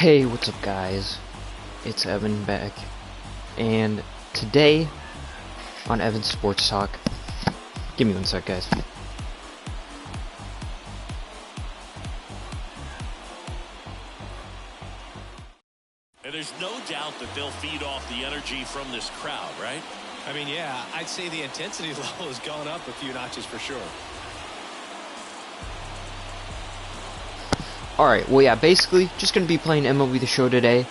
Hey, what's up guys? It's Evan back, and today on Evan Sports Talk, give me one sec guys. And there's no doubt that they'll feed off the energy from this crowd, right? I mean, yeah, I'd say the intensity level has gone up a few notches for sure. Alright, well yeah, basically, just gonna be playing MLB The Show today,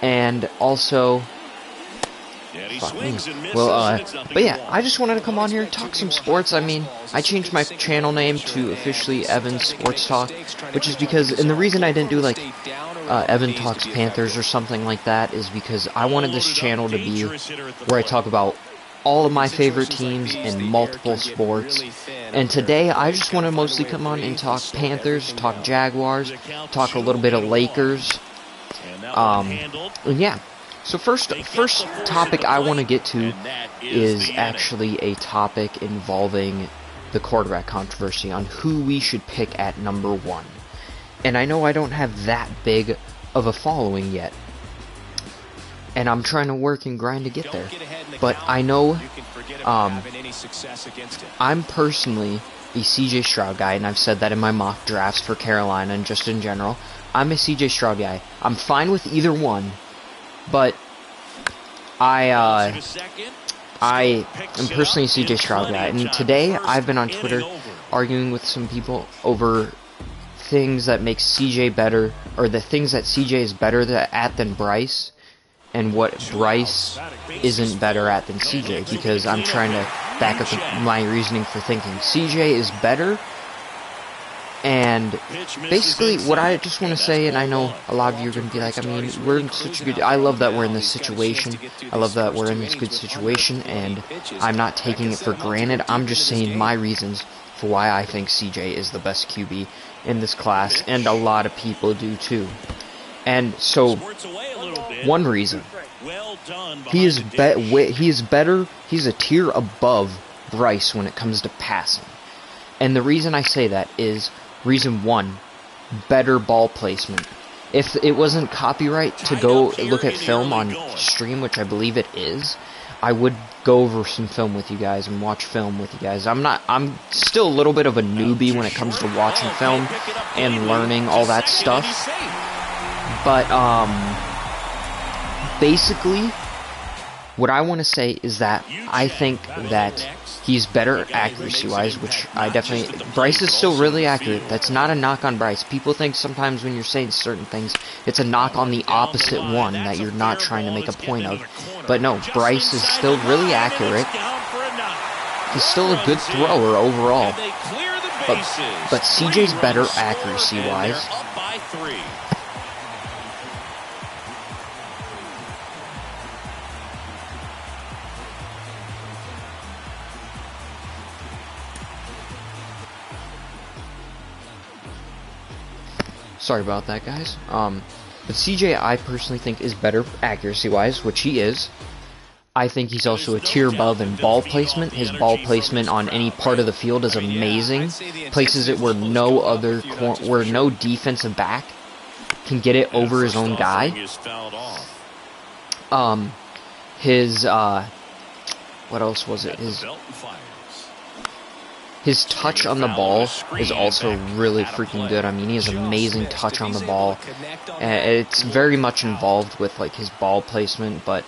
and also... but yeah, I just wanted to come on here and talk some sports. I mean, I changed my channel name to officially Evan Sports Talk, which is because, and the reason I didn't do like Evan Talks Panthers or something like that is because I wanted this channel to be where I talk about all of my favorite teams in multiple sports. And today, I just want to mostly come on and talk Panthers, talk Jaguars, talk a little bit of Lakers. And yeah. So first topic I want to get to is actually a topic involving the quarterback controversy on who we should pick at number 1. And I know I don't have that big of a following yet, and I'm trying to work and grind to get there. But I know I'm personally a CJ Stroud guy, and I've said that in my mock drafts for Carolina and just in general. I'm a CJ Stroud guy. I'm fine with either one. But I am personally a CJ Stroud guy, and today I've been on Twitter arguing with some people over things that make CJ better, or the things that CJ is better at than Bryce, and what Bryce isn't better at than CJ, because I'm trying to back up my reasoning for thinking CJ is better. And basically, what I just want to say, and I know a lot of you are going to be like, I mean, we're in such a good... I love that we're in this situation. I love that we're in this good situation, and I'm not taking it for granted. I'm just saying my reasons for why I think CJ is the best QB in this class, and a lot of people do too. And so, one reason, he is better, he's a tier above Bryce when it comes to passing. And the reason I say that is... Reason 1, better ball placement. If it wasn't copyright to go look at film on stream, which I believe it is, I would go over some film with you guys and watch film with you guys. I'm still a little bit of a newbie when it comes to watching film and learning all that stuff. But, basically, what I want to say is that I think that he's better accuracy-wise, which I definitely... Bryce is still really accurate. That's not a knock on Bryce. People think sometimes when you're saying certain things, it's a knock on the opposite one that you're not trying to make a point of. But no, Bryce is still really accurate. He's still a good thrower overall. But CJ's better accuracy-wise. Sorry about that, guys. But CJ, I personally think, is better accuracy-wise, which he is. I think he's also a tier above in ball placement. His ball placement on any part of the field is amazing. Places it where no defensive back can get it over his own guy. What else was it? His touch on the ball is also really freaking good. I mean, he has amazing touch on the ball. It's very much involved with like his ball placement, but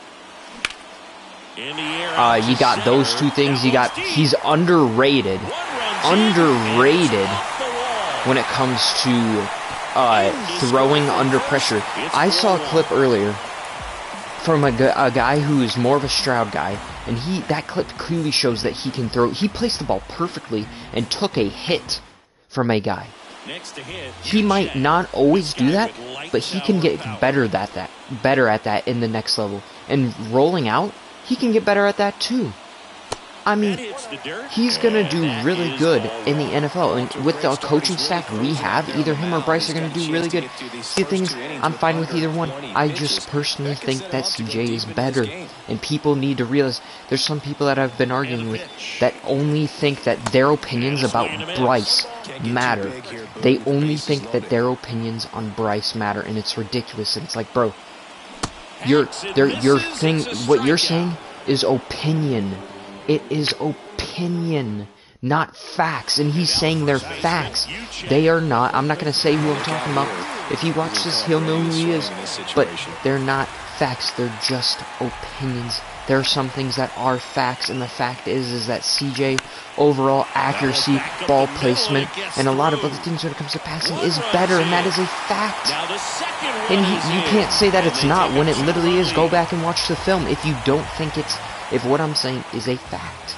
you got those two things. He's underrated when it comes to throwing under pressure. I saw a clip earlier from a guy who is more of a Stroud guy, and that clip clearly shows that he can throw. He placed the ball perfectly and took a hit from a guy. He might not always do that, but he can get better at that in the next level. And rolling out, he can get better at that too. I mean, he's going to do really good in the NFL. And with the coaching staff we have, either him or Bryce are going to do really good. See, the thing is, I'm fine with either one. I just personally think that CJ is better. And people need to realize, there's some people that I've been arguing with that only think that their opinions about Bryce matter. They only think that their opinions on Bryce matter, and it's ridiculous. And it's like, bro, your thing, what you're saying is opinion. It is opinion, not facts. And he's saying they're facts. They are not. I'm not going to say who I'm talking about. If he watches this, he'll know who he is. But they're not facts. They're just opinions. There are some things that are facts, and the fact is that CJ overall accuracy, ball placement, and a lot of other things when it comes to passing is better, and that is a fact. And you can't say that it's not when it literally is. Go back and watch the film if you don't think it's, if what I'm saying is a fact.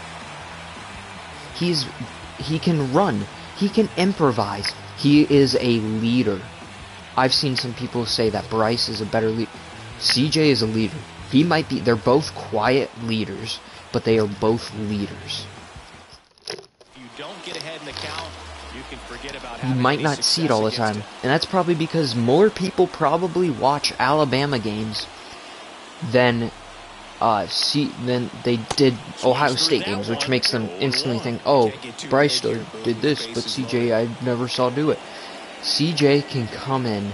He can run. He can improvise. He is a leader. I've seen some people say that Bryce is a better leader. CJ is a leader. He might be, they're both quiet leaders, but they are both leaders. You don't get ahead in the count, you can forget about you might not see it all the time, and that's probably because more people probably watch Alabama games than they did Ohio State games, which makes them instantly think, oh, Bryce did this, but CJ I never saw do it. CJ can come in.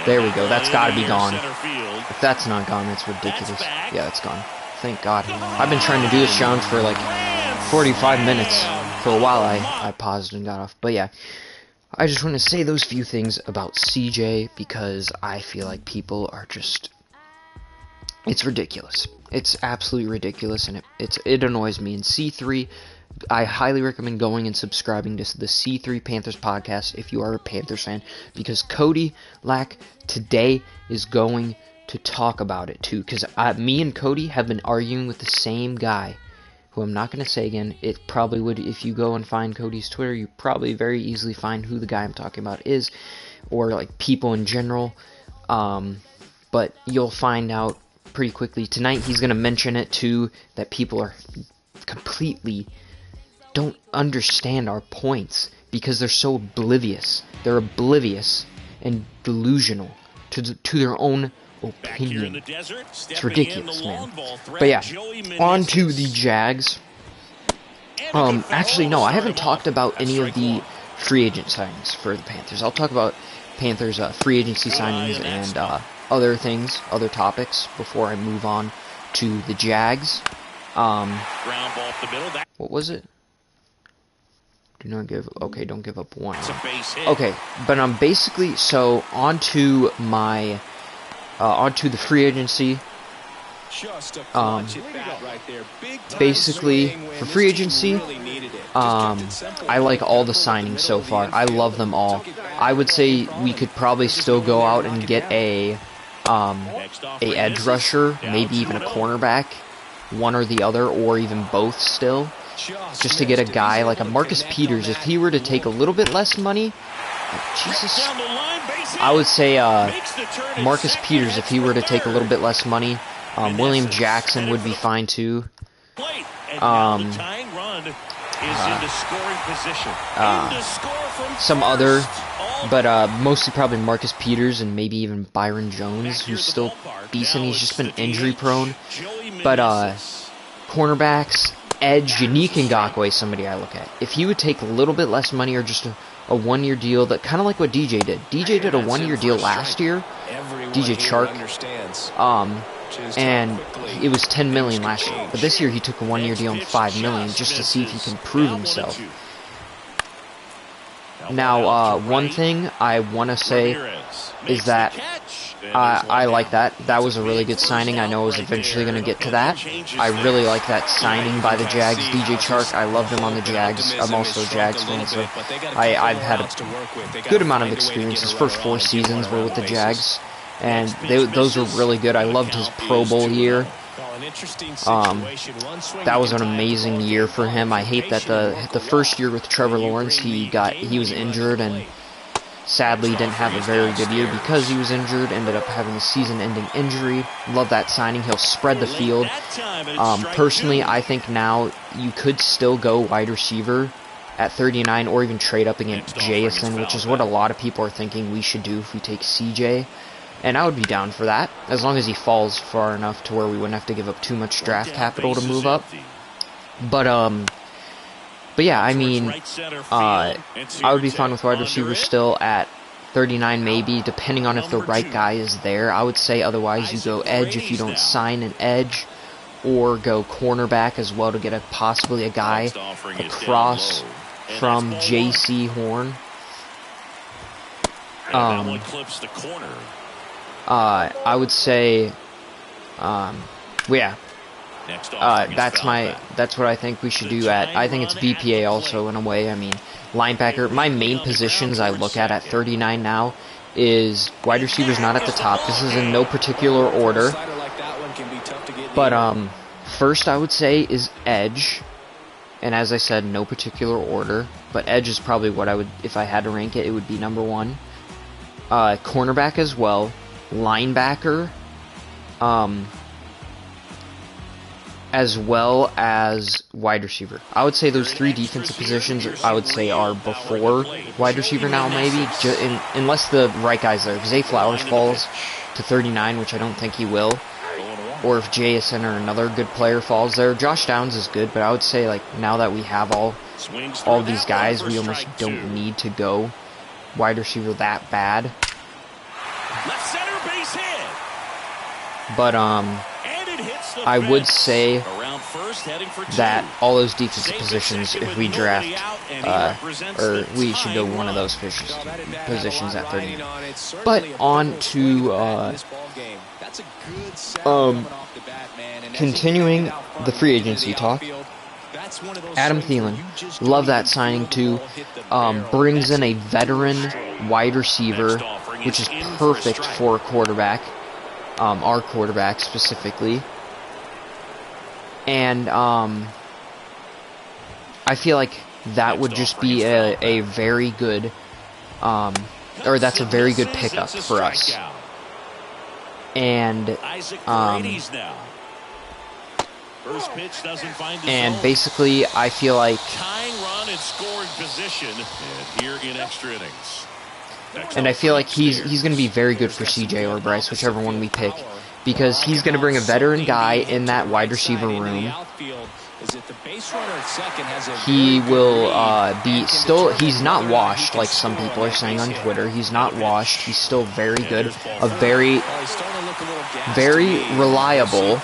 There we go. That's got to be gone. If that's not gone, that's ridiculous. Yeah, it's gone. Thank God. I've been trying to do this challenge for like 45 minutes. For a while, I paused and got off. But yeah, I just want to say those few things about CJ because I feel like people are just... It's ridiculous. It's absolutely ridiculous, and it annoys me. And C3... I highly recommend going and subscribing to the C3 Panthers podcast if you are a Panthers fan, because Cody Lack today is going to talk about it too, because me and Cody have been arguing with the same guy, who I'm not going to say again. It probably would, if you go and find Cody's Twitter, you probably very easily find who the guy I'm talking about is, or like people in general, but you'll find out pretty quickly. Tonight he's going to mention it too, that people are completely... don't understand our points because they're so oblivious. They're oblivious and delusional to their own opinion. It's ridiculous, man. But yeah, on to the Jags. Actually, no, I haven't talked about any of the free agent signings for the Panthers. I'll talk about Panthers free agency signings and other things, other topics before I move on to the Jags. What was it? Do not give... Okay, don't give up one. Okay, but basically, so onto my... onto the free agency. Basically, for free agency, I like all the signings so far. I love them all. I would say we could probably still go out and get a edge rusher, maybe even a cornerback, one or the other, or even both still. Just to get a guy like a Marcus Peters, if he were to take a little bit less money, Jesus, I would say Marcus Peters, if he were to take a little bit less money. William Jackson would be fine too. Some other, but mostly probably Marcus Peters and maybe even Byron Jones, who's still decent. He's just been injury prone. But cornerbacks, edge, Yannick Ngakoue, somebody I look at. If he would take a little bit less money or just a one-year deal, that kind of like what DJ did. DJ did a one-year deal last year, DJ Chark, and it was $10 million last year. But this year he took a one-year deal and $5 million just to see if he can prove himself. Now, one thing I want to say is that I like that. That was a really good signing. I know I was eventually going to get to that. I really like that signing by the Jags. DJ Chark, I loved him on the Jags. I'm also a Jags fan, so I've had a good amount of experience. His first 4 seasons were with the Jags, and those were really good. I loved his Pro Bowl year. That was an amazing year for him. I hate that the first year with Trevor Lawrence, he was injured and sadly didn't have a very good year because he was injured, ended up having a season-ending injury. Love that signing. He'll spread the field. Personally, I think now you could still go wide receiver at 39 or even trade up against Jason, which is what a lot of people are thinking we should do if we take CJ. And I would be down for that, as long as he falls far enough to where we wouldn't have to give up too much draft capital to move up. But But yeah, I mean, I would be fine with wide receiver still at 39 maybe, depending on if the right guy is there. I would say otherwise you go edge if you don't sign an edge, or go cornerback as well to get possibly a guy across from J.C. Horn. I would say, yeah. That's what I think we should do at. I think it's BPA also in a way. I mean, linebacker. My main positions I look at 39 now is wide receivers not at the top. This is in no particular order. But first I would say is edge. And as I said, no particular order. But edge is probably what I would, if I had to rank it, it would be number 1. Cornerback as well. Linebacker. As well as wide receiver. I would say those 3 defensive positions, I would say, are before wide receiver now, maybe, unless the right guy's there. If Zay Flowers falls to 39, which I don't think he will, or if JSN or another good player falls there. Josh Downs is good, but I would say, like, now that we have all these guys, we almost don't need to go wide receiver that bad. But, I would say that all those defensive positions, if we draft, or we should go one of those positions at 30. But on to continuing the free agency talk. Adam Thielen, love that signing too. Brings in a veteran wide receiver, which is perfect for a quarterback. Our quarterback specifically. And I feel like that would just be a very good, or that's a very good pickup for us. And basically, I feel like he's going to be very good for CJ or Bryce, whichever one we pick. Because he's going to bring a veteran guy in that wide receiver room. He will he's not washed like some people are saying on Twitter. He's not washed. He's still very good. A very reliable.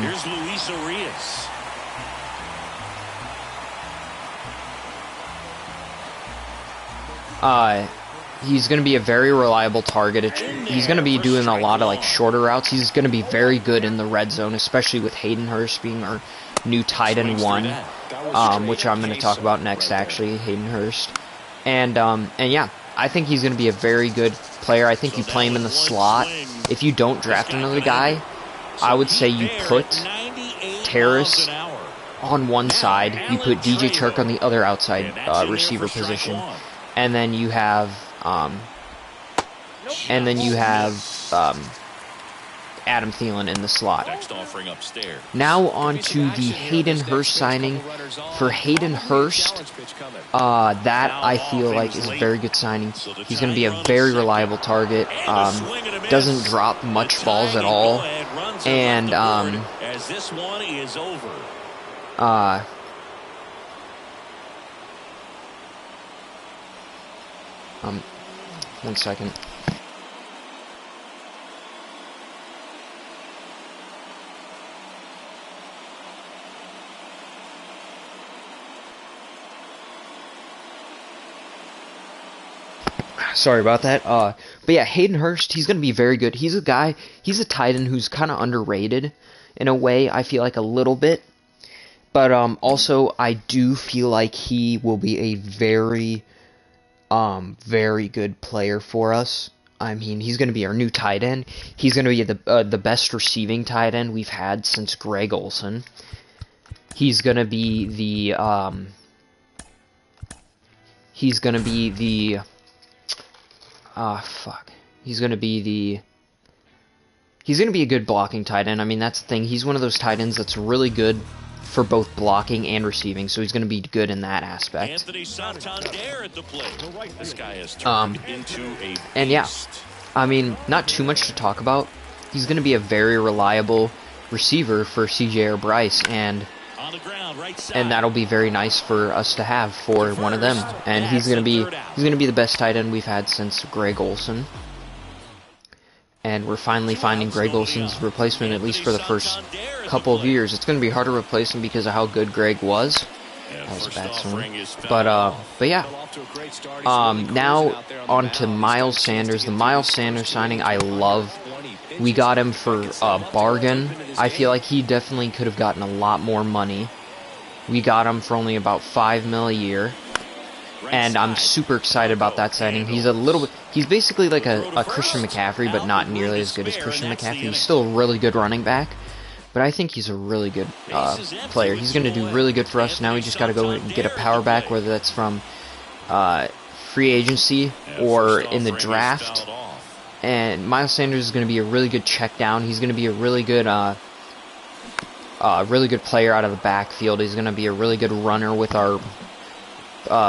Here's Luis Arias. He's going to be a very reliable target. He's going to be doing a lot of like shorter routes. He's going to be very good in the red zone, especially with Hayden Hurst being our new tight end 1, which I'm going to talk about next, actually, Hayden Hurst. And yeah, I think he's going to be a very good player. I think you play him in the slot. If you don't draft another guy, I would say you put Terrace on one side, you put DJ Chark on the other outside receiver position, and then you have Adam Thielen in the slot. Now on to the Hayden Hurst signing. For Hayden Hurst, that I feel like is a very good signing. He's going to be a very reliable target. Doesn't drop much balls at all, and as this one is over. One second. Sorry about that. But yeah, Hayden Hurst, he's going to be very good. He's a tight end who's kind of underrated in a way, I feel like a little bit. But also, I do feel like he will be a very good player for us. I mean, he's going to be our new tight end. He's going to be the best receiving tight end we've had since Greg Olsen. He's going to be the He's going to be a good blocking tight end. I mean, that's the thing. He's one of those tight ends that's really good for both blocking and receiving, so he's going to be good in that aspect. Anthony Santander at the plate. This guy has turned into a beast. And yeah, I mean, not too much to talk about. He's going to be a very reliable receiver for CJ or Bryce, and On the ground, right side. and that'll be very nice for us to have for one of them. And he's gonna be the best tight end we've had since Greg Olson. And we're finally finding Greg Olson's replacement, at least for the first couple of years. It's going to be hard to replace him because of how good Greg was. That was a bad swing. But yeah. Now on to Miles Sanders. The Miles Sanders signing, I love. We got him for a bargain. I feel like he definitely could have gotten a lot more money. We got him for only about $5 million a year. And I'm super excited about that signing. He's basically like a Christian McCaffrey, but not nearly as good as Christian McCaffrey. He's still a really good running back, but I think he's a really good player. He's going to do really good for us. Now we just got to go and get a power back, whether that's from free agency or in the draft. And Miles Sanders is going to be a really good check down. He's going to be a really good player out of the backfield. He's going to be a really good runner with our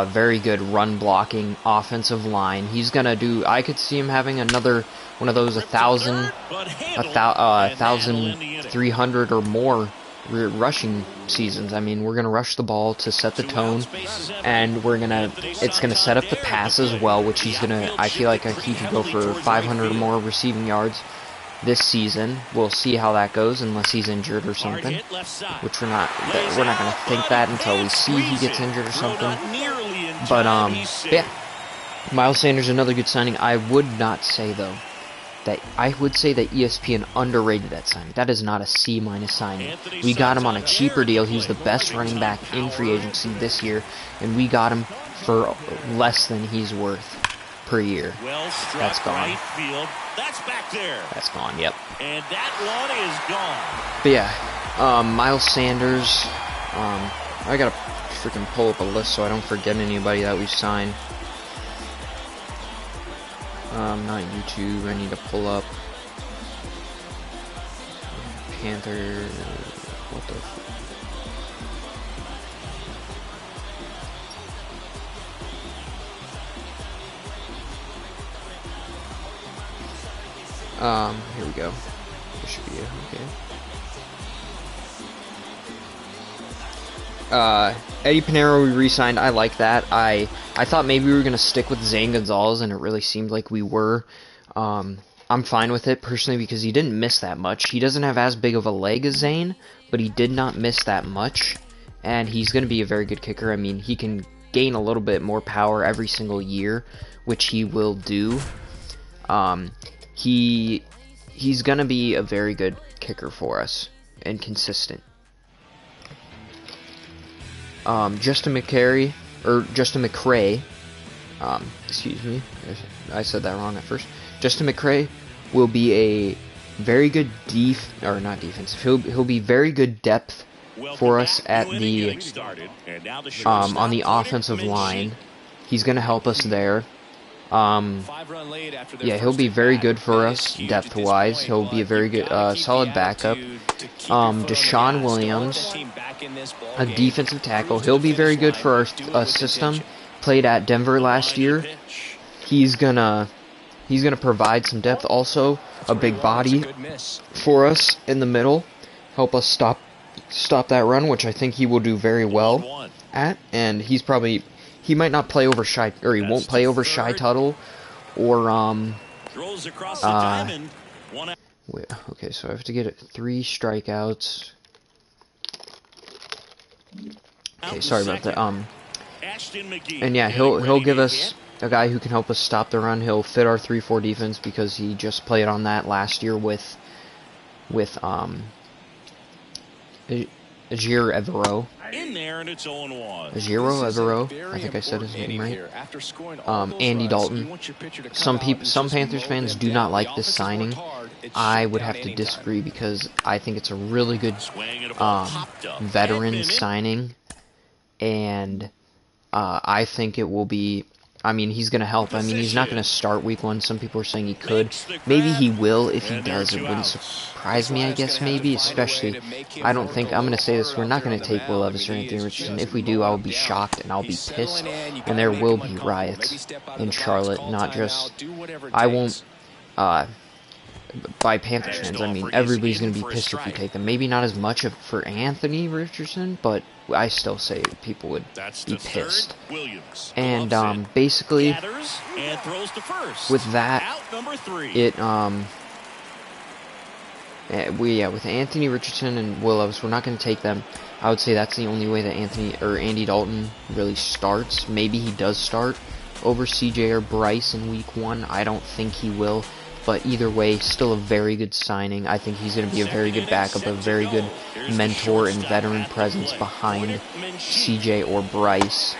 very good run blocking offensive line. He's gonna do. I could see him having another one of those 1,300 or more rushing seasons. I mean, we're gonna rush the ball to set the tone, and it's gonna set up the pass as well, which he's gonna. I feel like he could go for 500 or more receiving yards this season. We'll see how that goes, unless he's injured or something, which we're not gonna think that until we see he gets injured or something. But yeah, Miles Sanders, another good signing. I would say that ESPN underrated that signing. That is not a C- signing. We got him on a cheaper deal. He was the best running back in free agency this year, and we got him for less than he's worth per year. That's gone. Right field. That's back there. That's gone, yep. And that one is gone. But yeah, Miles Sanders, I gotta freaking pull up a list so I don't forget anybody that we've signed. Not YouTube, I need to pull up Panthers, what the here we go. This should be it. Okay. Eddie Pinheiro we re-signed. I like that. I thought maybe we were gonna stick with Zane Gonzalez, and it really seemed like we were. I'm fine with it personally because he didn't miss that much. He doesn't have as big of a leg as Zane, but he did not miss that much, and he's gonna be a very good kicker. I mean, he can gain a little bit more power every single year, which he will do. He's gonna be a very good kicker for us and consistent. Justin McCray, excuse me, I said that wrong at first. Justin McCray will be a very good he'll be very good depth for us at the on the offensive line. He's gonna help us there. Yeah, he'll be very good for us depth-wise. He'll be a very good, solid backup. Deshaun Williams, a defensive tackle. He'll be very good for our system. Played at Denver last year. He's gonna provide some depth. Also, a big body for us in the middle. Help us stop that run, which I think he will do very well at. And he might not play over Shy, or he won't play over Shy Tuttle, or okay, so I have to get 3 strikeouts. Okay, sorry about that. And yeah, he'll give us a guy who can help us stop the run. He'll fit our 3-4 defense because he just played on that last year with Ajir Evero. In there, and it's 0-1. Ajiro Evero, I think I said his name right. Andy Dalton. Some Panthers fans do not like this signing. I would have to disagree because I think it's a really good veteran signing, and I think it will be. I mean, he's going to help. I mean, he's not going to start week 1. Some people are saying he could. Maybe he will. If he does, it wouldn't surprise me, I guess, maybe. Especially, I don't think, I'm going to say this, we're not going to take Will Levis or Anthony Richardson. If we do, I will be shocked and I'll be pissed. And there will be riots in Charlotte, not just, I won't by Panthers fans. I mean, everybody's going to be pissed if we take them. Maybe not as much for Anthony Richardson, but I still say people would be pissed. And basically, with that, with Anthony Richardson and Will Levis, we're not going to take them. I would say that's the only way that Andy Dalton really starts. Maybe he does start over CJ or Bryce in week 1. I don't think he will. But either way, still a very good signing. I think he's going to be a very good backup, a very good mentor and veteran presence behind CJ or Bryce.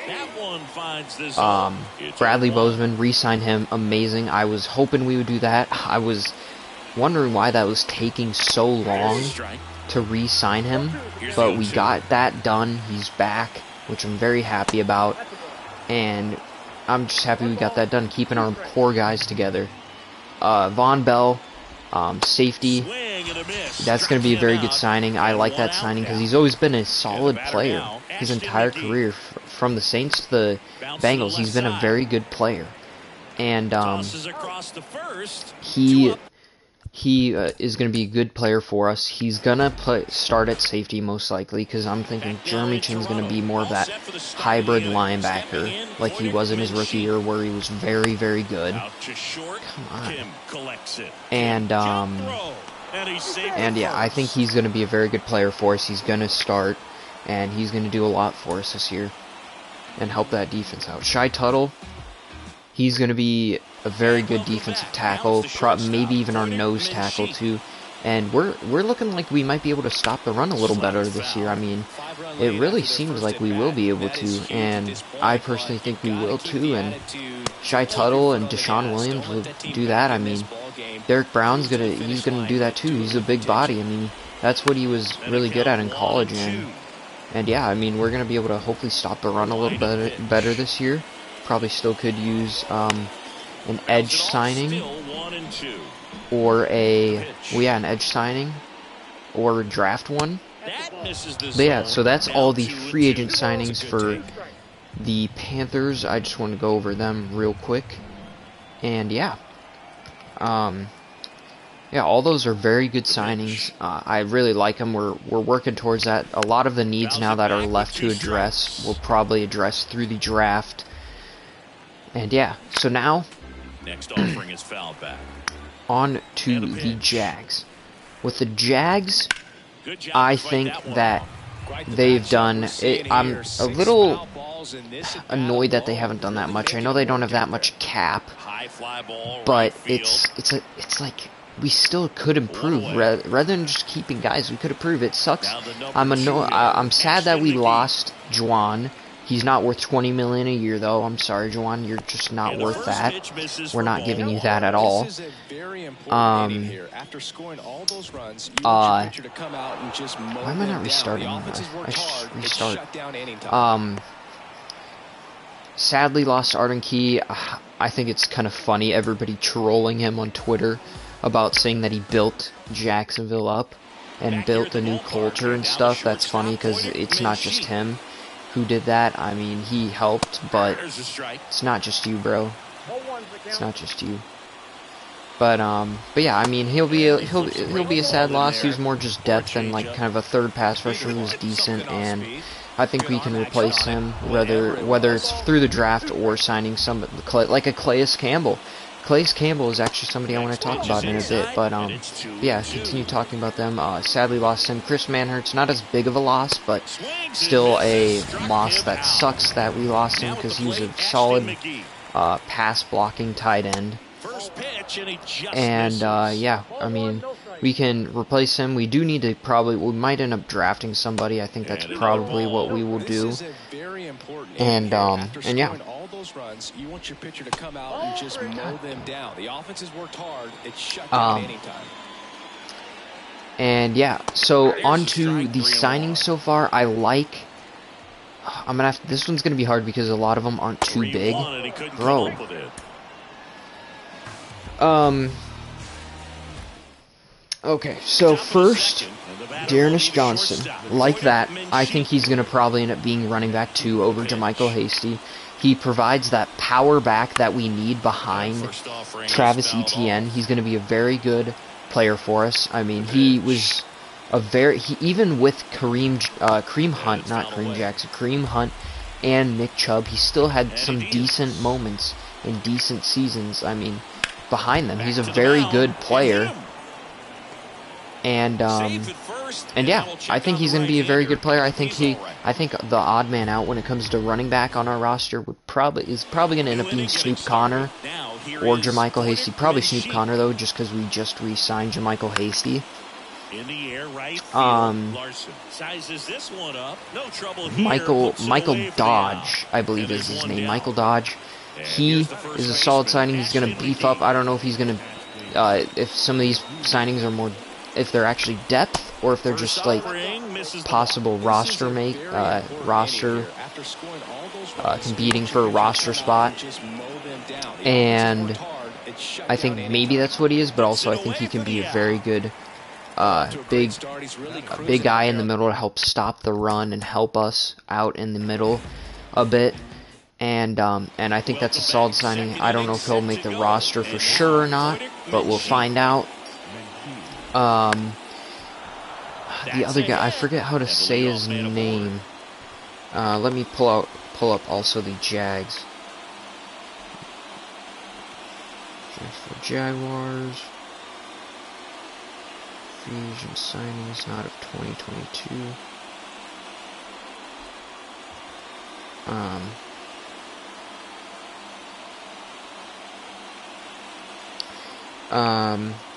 Bradley Bozeman, re-signed him, amazing. I was hoping we would do that. I was wondering why that was taking so long to re-sign him, but we got that done. He's back, which I'm very happy about, and I'm just happy we got that done, keeping our core guys together. Von Bell, safety, that's going to be a very good signing. I like that signing because he's always been a solid player his entire career. From the Saints to the Bengals, he's been a very good player. And he is going to be a good player for us. He's going to start at safety most likely because I'm thinking Jeremy Chinn's going to be more of that hybrid linebacker like he was in his rookie year where he was very, very good. Come on. And yeah, I think he's going to be a very good player for us. He's going to start, and he's going to do a lot for us this year and help that defense out. Shy Tuttle, he's going to be a very good defensive tackle, maybe even our nose tackle too. And we're looking like we might be able to stop the run a little better this year. I mean, it really seems like we will be able to, and I personally think we will too. And Shy Tuttle and Deshaun Williams will do that. I mean, Derek Brown's he's gonna do that too. He's a big body. I mean, that's what he was really good at in college. And yeah, I mean, we're gonna be able to hopefully stop the run a little better this year. Probably still could use an edge signing, or an edge signing, or draft one. But yeah, so that's all the free agent signings for the Panthers. I just want to go over them real quick. And yeah, all those are very good signings. I really like them. We're working towards that. A lot of the needs now that are left to address, we'll probably address through the draft. And yeah, so now next offering is foul back. On to the Jags. With the Jags, I think that they've done it. I'm a little annoyed that they haven't done that much. I know they don't have that much cap, but it's like we still could improve rather than just keeping guys. We could improve. It sucks. I'm sad that we lost Juwan. He's not worth $20 million a year, though. I'm sorry, Juwan. You're just not worth that. We're not giving you that at all. Why am I not restarting? I should restart. Sadly, lost Arden Key. I think it's kind of funny. Everybody trolling him on Twitter about saying that he built Jacksonville up and built a new culture and stuff. That's funny because it's not just him who did that. I mean, he helped, but it's not just you, bro. It's not just you. But yeah, I mean, he'll be a sad loss. He was more just depth and like kind of a third pass rusher who's decent, and I think we can replace him whether it's through the draft or signing somebody like a Calais Campbell. Calais Campbell is actually somebody I want to talk about in a bit, but yeah, continue talking about them. Sadly lost him. Chris Manhertz, not as big of a loss, but still a loss that sucks that we lost him because he was a solid pass blocking tight end. And yeah, I mean, we can replace him. We do need to we might end up drafting somebody. I think that's probably what we will do. And yeah. Those runs, you want your pitcher to come out and just mow them down. The offense has worked hard. It's shut down anytime. And yeah, so on to the signings so far. I like. I'm gonna have this one's gonna be hard because a lot of them aren't too big, bro. Okay, so first, Dearness Johnson, like that. I think he's gonna probably end up being running back 2 over JaMychal Hasty. He provides that power back that we need behind Travis Etienne. He's going to be a very good player for us. I mean, he was even with Kareem Hunt and Nick Chubb, he still had some decent moments and decent seasons. I mean, behind them, he's a very good player. And yeah, I think he's going to be a very good player. I think the odd man out when it comes to running back on our roster is probably going to end up being Snoop Connor or JaMycal Hasty. Probably Snoop Connor though, just because we just re-signed JaMycal Hasty. Larson sizes this one up. No trouble here. Michael Dodge, I believe is his name. Michael Dodge. He is a solid signing. He's going to beef up. I don't know if he's going to, if some of these signings are more, if they're actually depth or if they're just like possible roster competing for a roster spot. And I think maybe that's what he is, but also I think he can be a very good big guy in the middle to help stop the run and help us out in the middle a bit. And I think that's a solid signing. I don't know if he'll make the roster for sure or not, but we'll find out. The other guy, I forget how to say his name. Let me pull up also the Jags. For Jaguars. Free agent signings, not of 2022.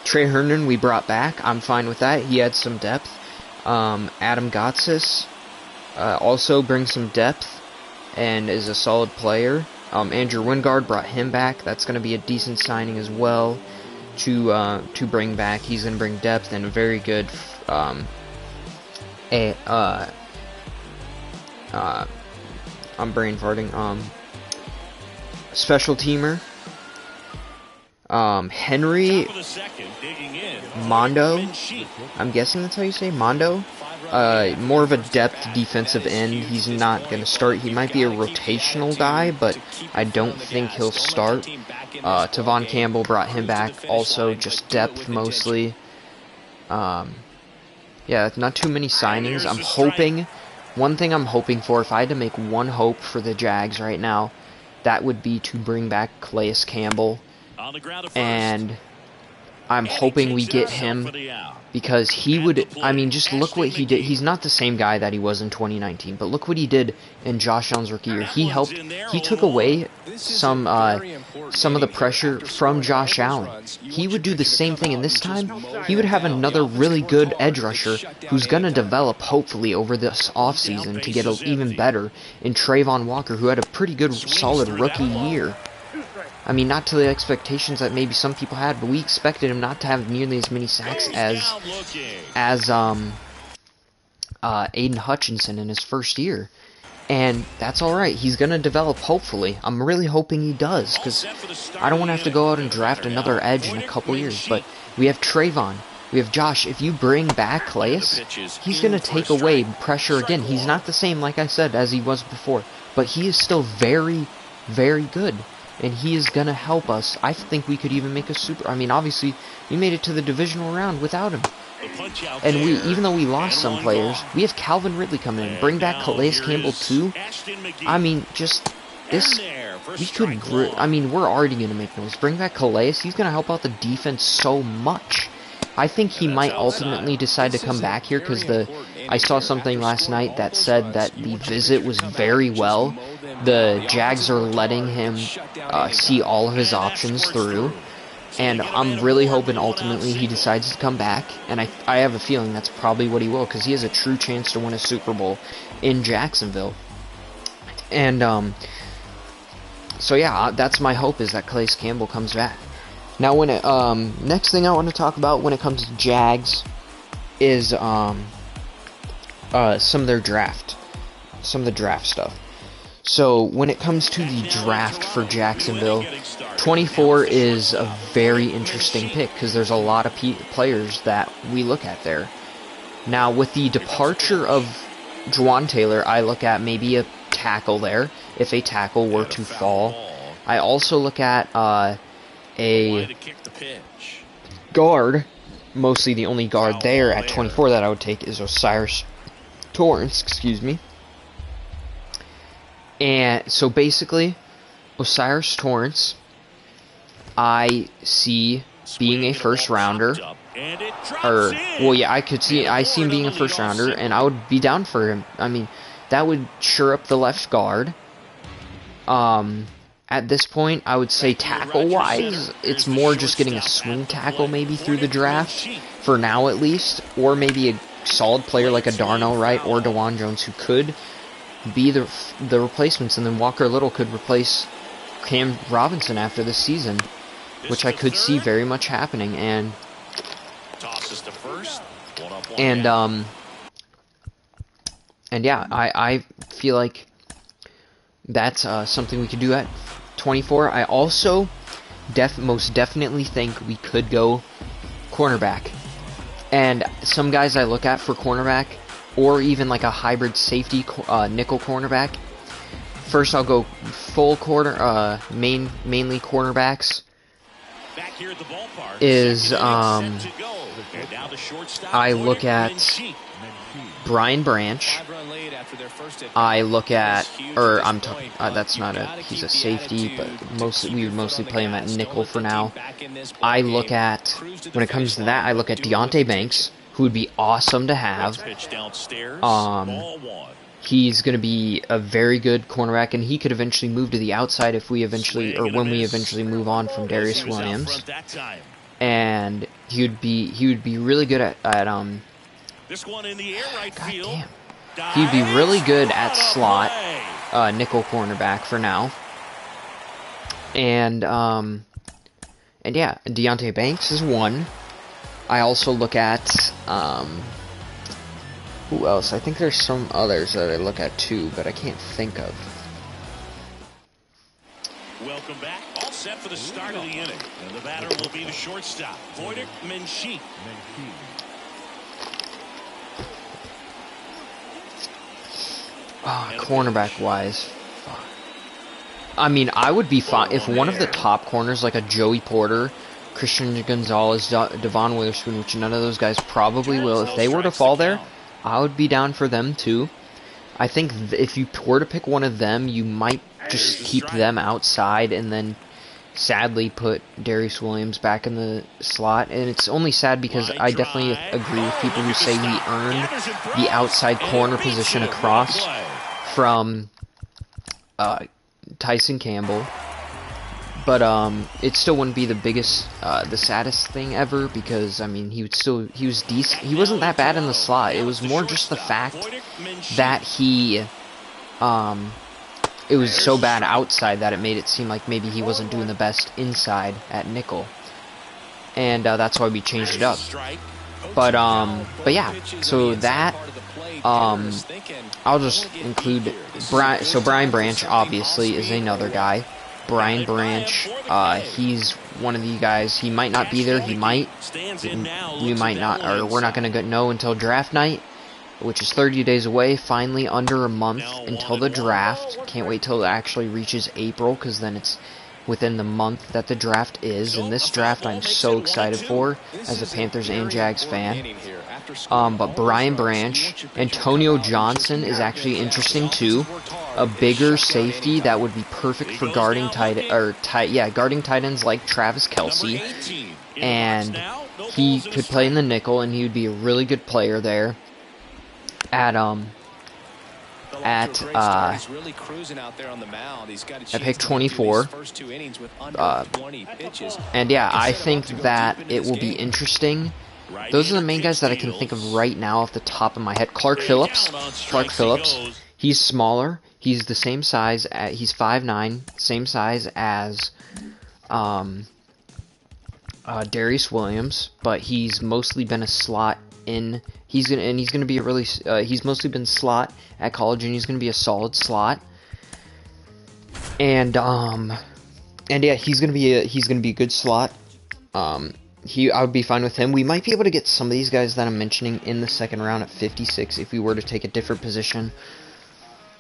Trey Herndon we brought back. I'm fine with that. He had some depth. Adam Gotsis also brings some depth and is a solid player. Andrew Wingard brought him back. That's going to be a decent signing as well to bring back. He's going to bring depth and a very good I'm brain farting. Special teamer. Henry Mondo, I'm guessing that's how you say Mondo. More of a depth defensive end. He's not going to start. He might be a rotational guy, but I don't think he'll start. Tavon Campbell brought him back. Also, just depth mostly. Yeah, not too many signings. I'm hoping, one thing I'm hoping for, if I had to make one hope for the Jags right now, that would be to bring back Calais Campbell. And I'm hoping we get him because he would, I mean, just look what he did. He's not the same guy that he was in 2019, but look what he did in Josh Allen's rookie year. He took away some of the pressure from Josh Allen. He would do the same thing, and this time he would have another really good edge rusher who's going to develop, hopefully, over this offseason to get even better in Trayvon Walker, who had a pretty good, solid rookie year. I mean, not to the expectations that maybe some people had, but we expected him not to have nearly as many sacks as Aiden Hutchinson in his first year. And that's alright. He's going to develop, hopefully. I'm really hoping he does, because I don't want to have to go out and draft another edge in a couple years. But we have Trayvon. We have Josh. If you bring back Calais, he's going to take away pressure again. He's not the same, like I said, as he was before. But he is still very, very good. And he is going to help us. I think we could even make a super... I mean, obviously, we made it to the divisional round without him. And even though we lost some players, we have Calvin Ridley coming in. Bring back Calais Campbell, too. I mean, just... this... we could... I mean, we're already going to make noise. Bring back Calais. He's going to help out the defense so much. I think he might ultimately decide to come back here because I saw something last night that said that the visit was very well. The Jags are letting him see all of his options through, and I'm really hoping ultimately he decides to come back, and I have a feeling that's probably what he will, because he has a true chance to win a Super Bowl in Jacksonville. And so yeah, that's my hope, is that Calais Campbell comes back. Now, when next thing I want to talk about when it comes to Jags is some of their draft, some of the draft stuff. So when it comes to the draft for Jacksonville, 24 is a very interesting pick because there's a lot of players that we look at there. Now, with the departure of Juwan Taylor, I look at maybe a tackle there, if a tackle were to fall. I also look at a guard mostly the only guard there at 24 that I would take is Osiris Torrance, excuse me. And so basically, Osiris Torrance, I see being a first rounder. Or, well, yeah, I see him being a first rounder, and I would be down for him. I mean, that would shore up the left guard. At this point, I would say tackle-wise, it's more just getting a swing tackle maybe through the draft, for now at least, or maybe a solid player like a Darnell Wright or DeJuan Jones who could be the replacements, and then Walker Little could replace Cam Robinson after this season, which I could see very much happening. And yeah, I feel like that's something we could do at 24. I also most definitely think we could go cornerback. And some guys I look at for cornerback, or even like a hybrid safety nickel cornerback. First, I'll go full mainly cornerbacks. Back here at the ballpark, is I look at Brian Branch. I look at, or I'm talking. That's not he's a safety, but we would mostly play him at nickel for now. I look at, when it comes to that, I look at Deonte Banks, who would be awesome to have. He's going to be a very good cornerback, and he could eventually move to the outside if we eventually, or when we eventually move on from Darius Williams. And he would be really good at this one in the air right field. Damn. He'd be really good at slot, nickel cornerback for now. And yeah, Deonte Banks is one. I also look at, who else? I think there's some others that I look at too, but I can't think of. Welcome back. All set for the start of the inning. And the batter will be the shortstop, Voidic Menchik. Cornerback-wise. I mean, I would be fine if one of the top corners, like a Joey Porter, Christian Gonzalez, Devon Witherspoon, which none of those guys probably will, if they were to fall there, I would be down for them too. I think if you were to pick one of them, you might just keep them outside and then sadly put Darius Williams back in the slot. And it's only sad because I definitely agree with people who say he earned the outside corner position across from Tyson Campbell. But it still wouldn't be the biggest, the saddest thing ever, because I mean he was decent. He wasn't that bad in the slot. It was more just the fact that it was so bad outside that it made it seem like maybe he wasn't doing the best inside at nickel, and that's why we changed it up. But yeah, so that I'll just include Brian. So Brian Branch obviously is another guy. Brian Branch, he's one of the guys. He might not be there. He might. We might not, or we're not going to know until draft night, which is 30 days away. Finally, under a month until the draft. Can't wait till it actually reaches April, because then it's within the month that the draft is. And this draft I'm so excited for as a Panthers and Jags fan. But Brian Branch, Antonio Johnson is actually interesting too. A bigger safety that would be perfect for guarding guarding tight ends like Travis Kelce, and he could play in the nickel, and he would be a really good player there. At pick 24. And yeah, I think that it will be interesting. Those are the main guys that I can think of right now off the top of my head. Clark Phillips, he's smaller. He's the same size. He's 5'9", same size as Darius Williams, but he's mostly been a slot in. He's gonna be a really. He's mostly been slot at college, and he's gonna be a solid slot. And yeah, he's gonna be a good slot. I would be fine with him. We might be able to get some of these guys that I'm mentioning in the second round at 56 if we were to take a different position.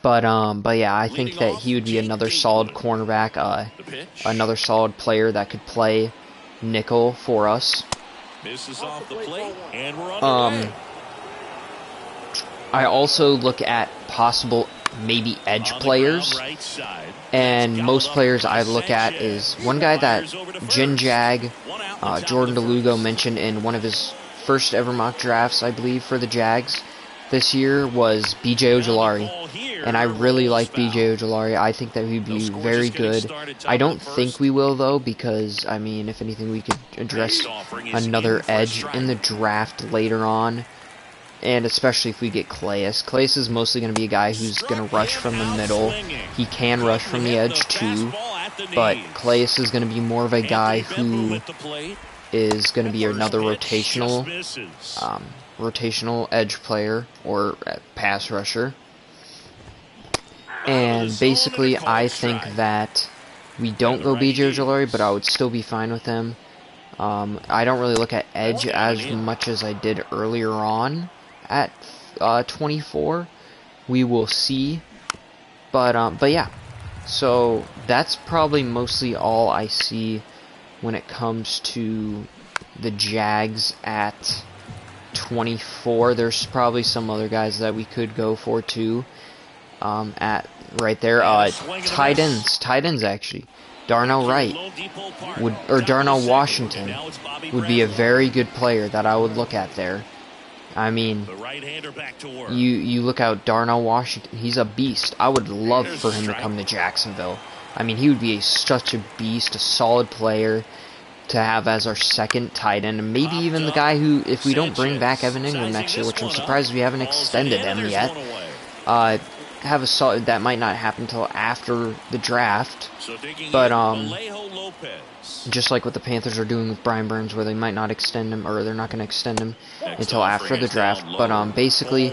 But yeah, I think that he would be another solid cornerback, another solid player that could play nickel for us. Misses off the plate, and we're underway. I also look at possible maybe edge players, and most players I look at is one guy that Jag, Jordan DeLugo mentioned in one of his first ever mock drafts, I believe, for the Jags this year was B.J. Ojulari, and I really like B.J. Ojulari. I think that he'd be very good. I don't think we will, though, because, I mean, if anything, we could address another edge in the draft later on, and especially if we get Calais. Calais is mostly going to be a guy who's going to rush from the middle. He can rush from the edge, too, but Calais is going to be more of a guy who is going to be another rotational edge player or pass rusher. And basically, I think that we don't go B.J. Ojulari, but I would still be fine with him. I don't really look at edge as much as I did earlier on at 24. We will see. But yeah. So that's probably mostly all I see when it comes to the Jags at 24. There's probably some other guys that we could go for too. At right there, tight ends actually. Darnell Wright or Darnell Washington would be a very good player that I would look at there. I mean, you look out Darnell Washington, he's a beast. I would love for him to come to Jacksonville. I mean, he would be such a beast, a solid player to have as our second tight end, and maybe even the guy who, if we don't bring back Evan Ingram next year, which I'm surprised we haven't extended him yet, have a solid, that might not happen until after the draft, but just like what the Panthers are doing with Brian Burns, where they might not extend him, or they're not going to extend him until after the draft. But basically,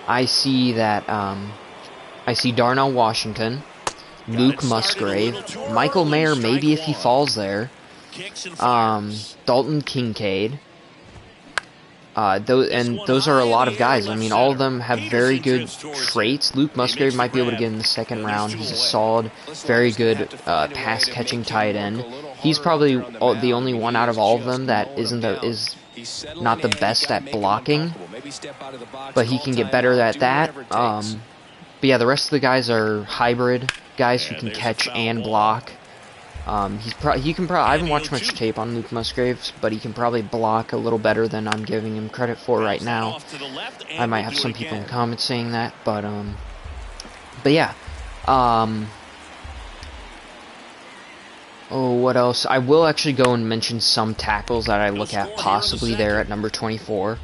I see that I see Darnell Washington, Luke Musgrave, Michael Mayer, maybe if he falls there, Dalton Kincaid. Those are a lot of guys. I mean, all of them have very good traits. Luke Musgrave might be able to get in the second round. He's a solid, very good pass-catching tight end. He's probably the only one out of all of them that is not the best at blocking, but he can get better at that. But yeah, the rest of the guys are hybrid guys who can catch and block. I haven't watched much tape on Luke Musgraves, but he can probably block a little better than I'm giving him credit for right now. I might have some people in the comments saying that, but yeah. Oh, what else? I will actually go and mention some tackles that I look at possibly there at number 24.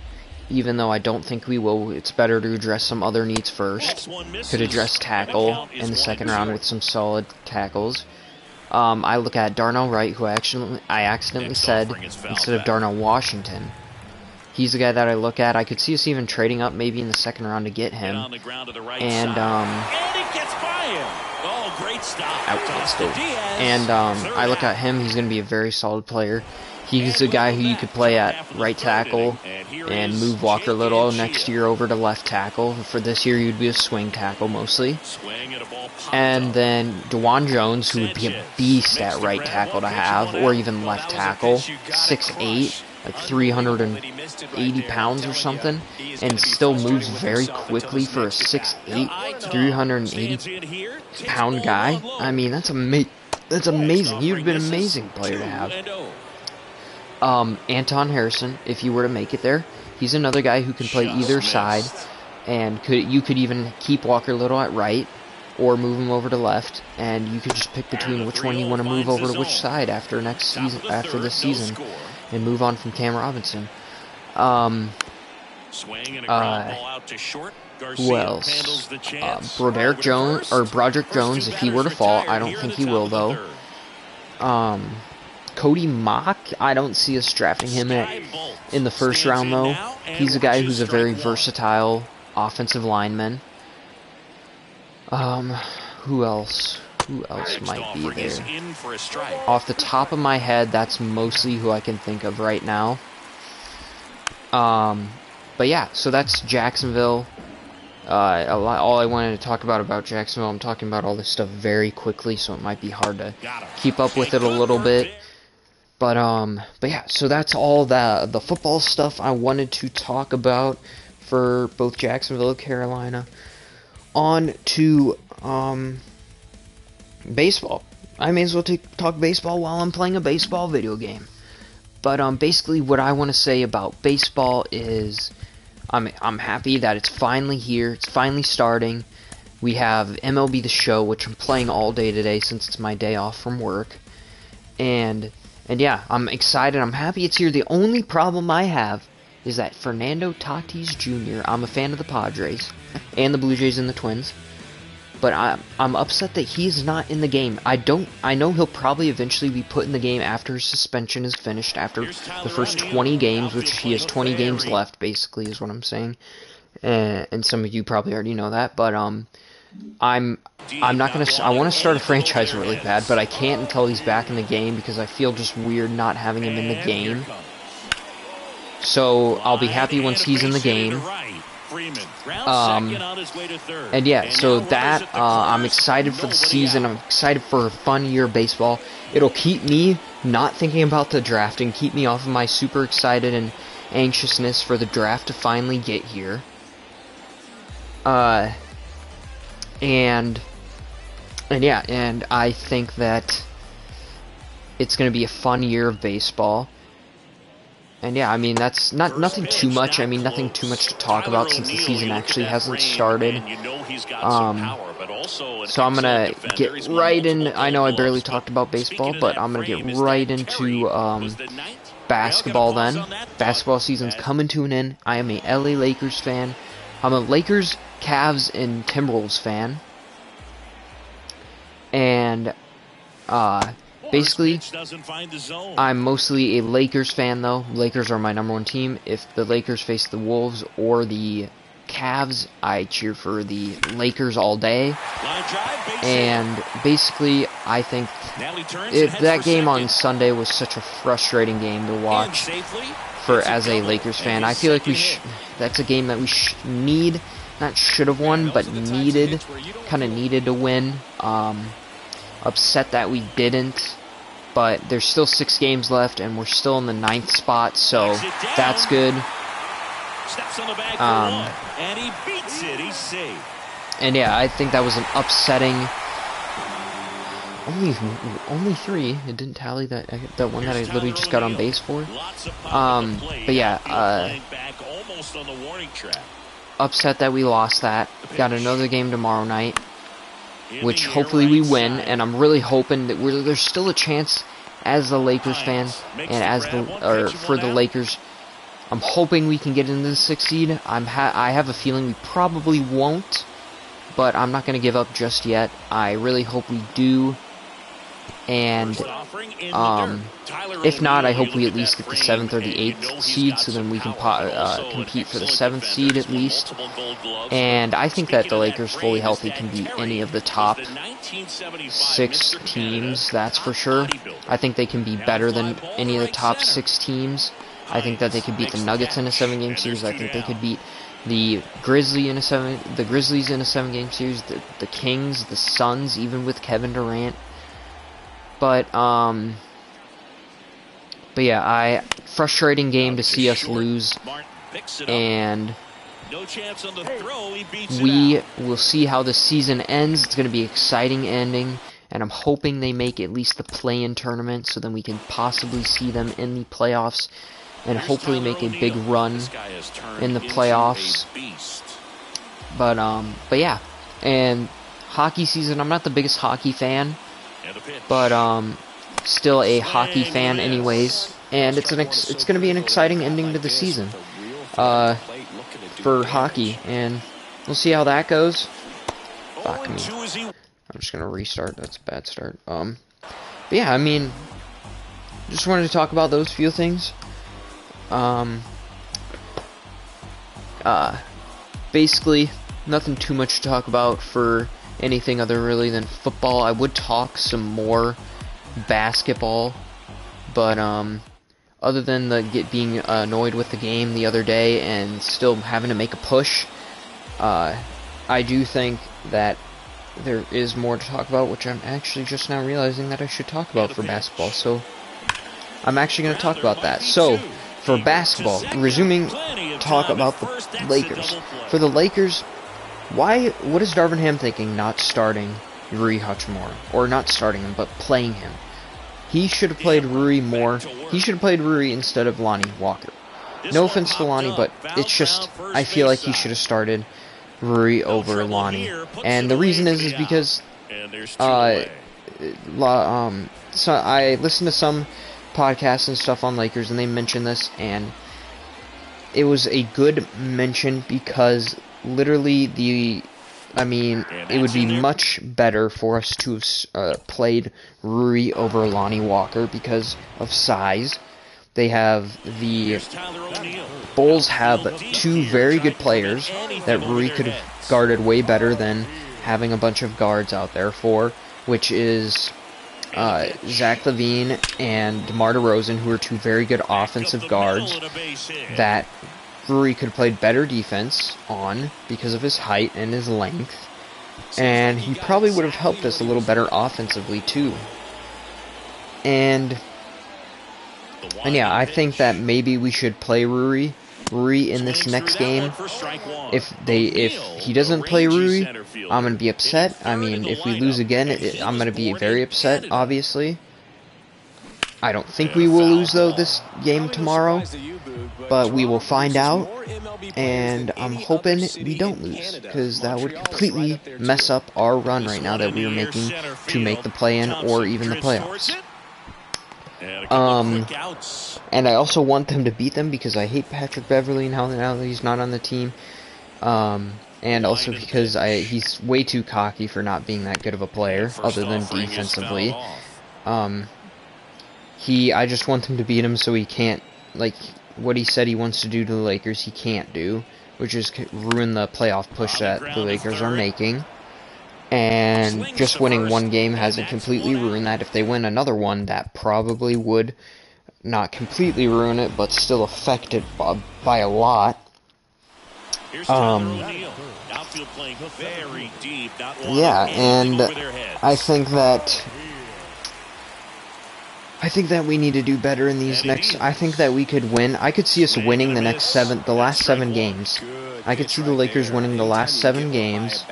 Even though I don't think we will, it's better to address some other needs first. Could address tackle in the second round with some solid tackles. I look at Darnell Wright, who I accidentally said instead of Darnell Washington. He's the guy that I look at. I could see us even trading up maybe in the second round to get him. And I look at him. He's going to be a very solid player. He's a guy who you could play at right tackle and move Walker Little next year over to left tackle. For this year, you'd be a swing tackle mostly. And then DeJuan Jones, who would be a beast at right tackle to have, or even left tackle, 6'8", like 380 pounds or something, and still moves very quickly for a 6'8", 380-pound guy. I mean, that's amazing. He would have been an amazing player to have. Anton Harrison, if you were to make it there, he's another guy who can play either side, and you could even keep Walker Little at right, or move him over to left, and you could just pick between which one you want to move over to which side after this season, and move on from Cam Robinson. Who else? Broderick Jones, or Broderick Jones, if he were to fall. I don't think he will, though. Cody Mock, I don't see us drafting him in the first round, though. He's a guy who's a very versatile offensive lineman. Who else? Who else might be there? Off the top of my head, that's mostly who I can think of right now. But yeah, so that's Jacksonville. All I wanted to talk about Jacksonville, I'm talking about all this stuff very quickly, so it might be hard to keep up with it a little bit. But yeah, so that's all the football stuff I wanted to talk about for both Jacksonville and Carolina. On to baseball. I may as well talk baseball while I'm playing a baseball video game. But basically, what I want to say about baseball is I'm happy that it's finally here. It's finally starting. We have MLB The Show, which I'm playing all day today since it's my day off from work. And yeah, I'm excited. I'm happy it's here. The only problem I have is that Fernando Tatis Jr. I'm a fan of the Padres and the Blue Jays and the Twins, but I'm upset that he's not in the game. I know he'll probably eventually be put in the game after his suspension is finished, after the first 20 games, which he has 20 games left, basically, is what I'm saying. And some of you probably already know that, but I'm not gonna. I want to start a franchise really bad, but I can't until he's back in the game because I feel just weird not having him in the game. So I'll be happy once he's in the game. And yeah, so that I'm excited for the season. I'm excited for a fun year of baseball. It'll keep me not thinking about the draft and keep me off of my super excited and anxiousness for the draft to finally get here. And yeah, and I think that it's going to be a fun year of baseball. And yeah, I mean, that's nothing too much. I mean, nothing too much to talk about since the season actually hasn't started. So I'm going to get right in. I know I barely talked about baseball, but I'm going to get right into basketball then. Basketball season's coming to an end. I am a LA Lakers fan. I'm a Lakers, Cavs, and Timberwolves fan. And basically, I'm mostly a Lakers fan, though. Lakers are my #1 team. If the Lakers face the Wolves or the Cavs, I cheer for the Lakers all day. And basically, I think that game on Sunday was such a frustrating game to watch as a Lakers fan. I feel like that's a game that we not should have won, but kind of needed to win. Upset that we didn't. But there's still 6 games left, and we're still in the 9th spot, so that's good. And yeah, I think that was an upsetting. Only 3. It didn't tally that one that I literally just got on base for. But yeah, upset that we lost that. Got another game tomorrow night, which hopefully we win, and I'm really hoping that there's still a chance as a Lakers fan and for the Lakers. I'm hoping we can get into the 6th seed. I have a feeling we probably won't, but I'm not going to give up just yet. I really hope we do. And if not, I hope we at least get the 7th or the 8th seed, so then we can compete for the 7th seed at least. And I think that the Lakers, fully healthy, can beat any of the top 6 teams, that's for sure. I think they can be better than any of the top 6 teams. I think that they could beat the Nuggets in a 7-game series. I think they could beat the Grizzlies in a 7-game series, the Kings, the Suns, even with Kevin Durant. But yeah, frustrating game to see us lose, and we will see how the season ends. It's going to be an exciting ending, and I'm hoping they make at least the play-in tournament, so then we can possibly see them in the playoffs, and hopefully make a big run in the playoffs. But yeah, and hockey season, I'm not the biggest hockey fan, but still a hockey fan anyways, and it's going to be an exciting ending to the season for hockey, and we'll see how that goes. Fuck me. I'm just going to restart. That's a bad start. But yeah, I mean, just wanted to talk about those few things. Basically, nothing too much to talk about for anything other really than football. I would talk some more basketball, but other than being annoyed with the game the other day and still having to make a push, I do think that there is more to talk about, which I'm actually just now realizing that I should talk about for basketball. So I'm actually going to talk about that. So, for basketball, resuming talk about the Lakers. For the Lakers, what is Darvin Ham thinking not starting Rui Hachimura? Or not starting him, but playing him. He should have played Rui more. He should have played Rui instead of Lonnie Walker. No offense to Lonnie, but it's just, I feel like he should have started Rui over Lonnie. And the reason is because so I listened to some podcasts and stuff on Lakers, and they mentioned this, and it was a good mention because literally it would be much better for us to have played Rui over Lonnie Walker because of size. The Bulls have two very good players that Rui could have guarded way better than having a bunch of guards out there for, which is Zach LaVine and DeMar DeRozan, who are two very good offensive guards that Rui could have played better defense on because of his height and his length, and he probably would have helped us a little better offensively too. And yeah, I think that maybe we should play Rui in this next game. If he doesn't play Rui, I'm going to be upset. I mean, if we lose again, I'm going to be very upset, obviously. I don't think we will lose, though, this game tomorrow, but we will find out, and I'm hoping we don't lose, because that would completely mess up our run right now that we are making to make the play-in or even the playoffs. And I also want them to beat them because I hate Patrick Beverley now that he's not on the team. And also because he's way too cocky for not being that good of a player, other than defensively. I just want them to beat him so he can't, like, what he said he wants to do to the Lakers, he can't do, which is ruin the playoff push that the Lakers are making. And just winning one game hasn't completely ruined that. If they win another one, that probably would not completely ruin it, but still affect it by a lot. Yeah, and I think that we need to do better in these next. I think that we could win. I could see us winning the last 7 games. I could see the Lakers winning the last 7 games.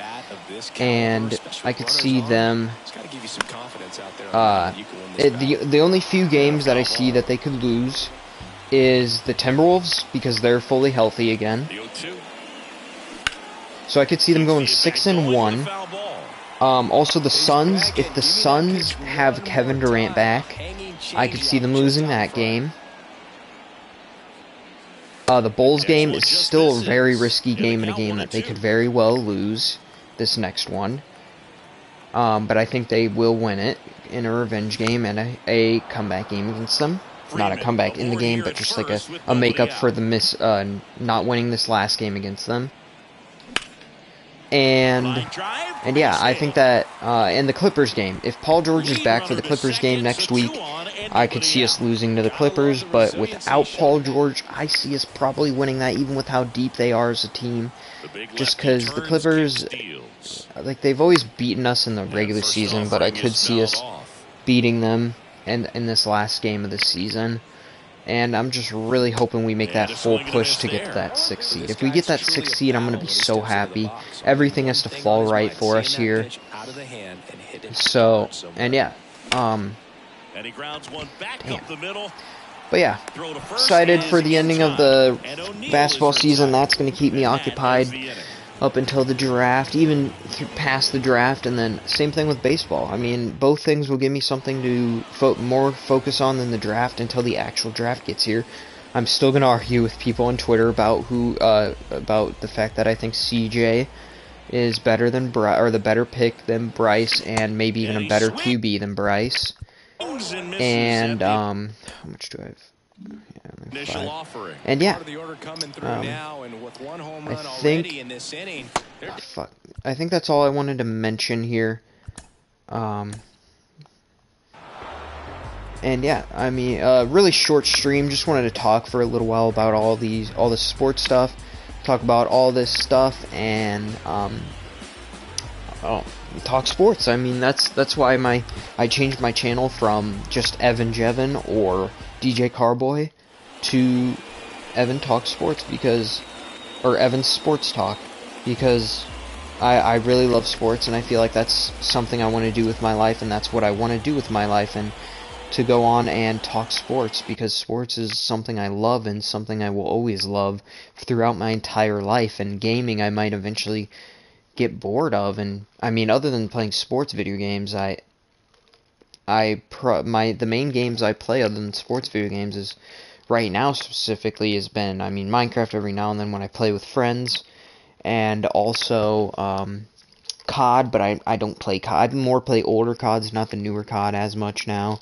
And I could see them, the only few games that I see that they could lose is the Timberwolves, because they're fully healthy again. So I could see them going 6-1. Also the Suns, if the Suns have Kevin Durant back, I could see them losing that game. The Bulls game is still a very risky game, and a game that they could very well lose. This next one, but I think they will win it in a revenge game and a comeback game against them. Not a comeback in the game, but just like a make-up for the not winning this last game against them. And yeah, I think that in the Clippers game, if Paul George is back for the Clippers game next week, I could see us losing to the Clippers, but without Paul George, I see us probably winning that, even with how deep they are as a team. Just because the Clippers, like, they've always beaten us in the regular season, but I could see us beating them in this last game of the season. And I'm just really hoping we make that full push to get to that 6th seed. If we get that 6th seed, I'm going to be so happy. Everything has to fall right for us here. So, and yeah, damn. But yeah, excited for the ending of the basketball season. That's going to keep me occupied up until the draft, even past the draft, and then same thing with baseball. I mean, both things will give me something to more focus on than the draft until the actual draft gets here. I'm still going to argue with people on Twitter about about the fact that I think CJ is better than the better pick than Bryce, and maybe even a better QB than Bryce. And how much do I have? Yeah, 5. And yeah, I think that's all I wanted to mention here. And yeah, I mean, really short stream. Just wanted to talk for a little while about all the sports stuff. Talk about all this stuff and talk sports. I mean, that's why I changed my channel from just Evan Jevin or DJ Carboy to Evan Talk Sports or Evan's Sports Talk, because I really love sports, and I feel like that's something I want to do with my life, and that's what I want to do with my life, and to go on and talk sports, because sports is something I love and something I will always love throughout my entire life, and gaming I might eventually get bored of. And I mean, other than playing sports video games, the main games I play other than sports video games is right now specifically has been, I mean, Minecraft every now and then when I play with friends, and also COD, but I don't play COD. I more play older CODs, not the newer COD as much now.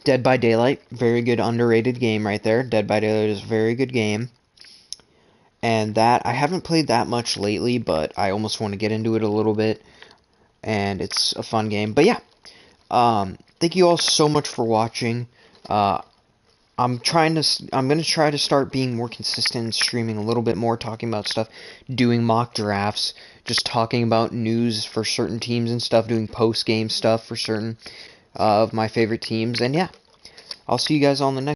Dead by Daylight, very good underrated game right there. Dead by Daylight is a very good game. And that, I haven't played that much lately, but I almost want to get into it a little bit. And it's a fun game. But yeah, thank you all so much for watching. I'm going to try to start being more consistent and streaming a little bit more, talking about stuff, doing mock drafts, just talking about news for certain teams and stuff, doing post-game stuff for certain of my favorite teams, and yeah, I'll see you guys on the next